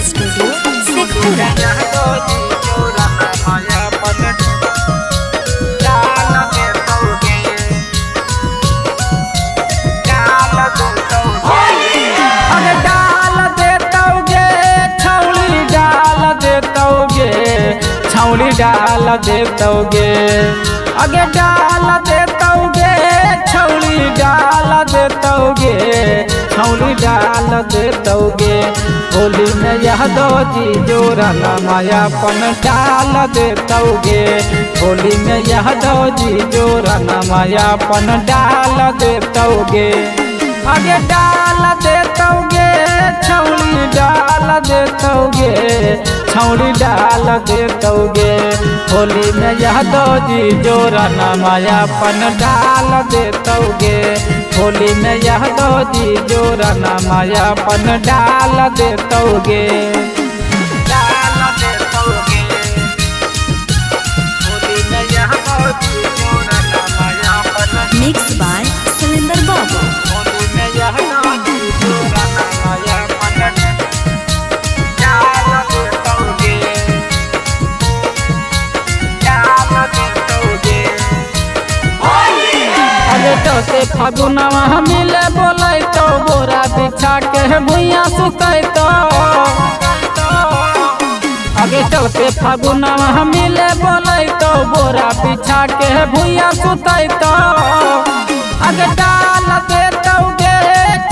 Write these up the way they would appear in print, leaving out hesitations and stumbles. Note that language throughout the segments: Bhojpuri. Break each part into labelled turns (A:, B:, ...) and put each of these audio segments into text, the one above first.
A: स्टूडियो शेखपुरा।
B: छौली डाल देतोगे अगे डाल देतोगे छौली डाल देतोगे छौली डाल देतोगे होली में यह दो जी जोरा मायापन डाल देतोगे होली में यह दो जी जोरा मायापन डाल देतोगे अगे डाल देतोगे छौली डाल देतोगे छौली डाल देतोगे होली में यह दो जी जोरा मायापन डाल देतोगे होली में यह दो जी जोरा मायापन डाल देतोगे डाल देतोगे होली में यह दो जी जोरा मायापन
A: मिक्स बाय सुरेंद्र बाबू।
B: होली में यह दो जी जोरा मायापन डाल देतोगे तो से फगुनवा मिले बोलै तो बोरा बिछा के भुइया सुतै तो आगे तो से फगुनवा मिले बोलै तो बोरा बिछा के भुइया सुतै तो आगे डाल देतोगे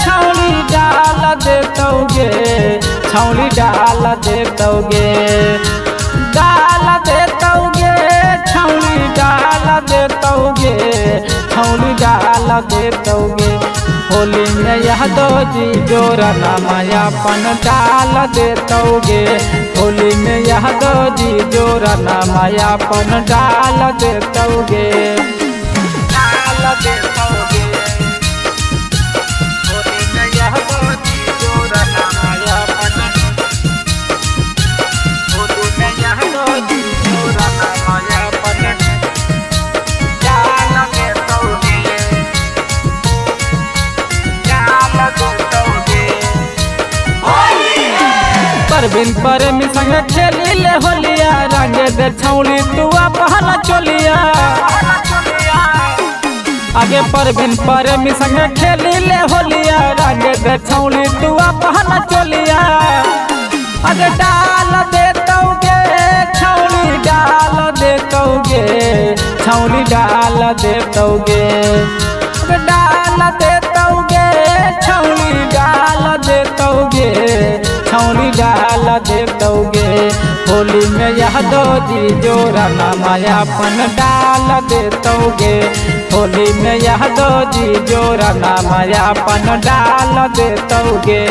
B: छौली डाल देतोगे छौली डाल देतोगे डाल देतोगे छौली डाल देतोगे छौली डाल देतोगे होली में यह दो जी जोरा मायापन डाल देतोगे होली में यह दो जी जोरा मायापन डाल देतोगे डाल देतोगे होली में यह दो जी जोरा मायापन होली में यह दो जी जोरा मायापन डाल देतोगे डाल देतोगे परबिन परमी संग खेली ले होलिया रंगे दे छौली तुआ पहना चोलिया आगे परबिन परमी संग खेली ले होलिया रंगे दे छौली तुआ पहना चोलिया आगे डाल देतोगे छौली डाल देतोगे छौली डाल देतोगे डाल देतोगे छौली डाल देतोगे छौली डाल देतोगे होली में यह दो जी जोरा मायापन डाल देतोगे होली में यह दो जी जोरा मायापन डाल देतोगे।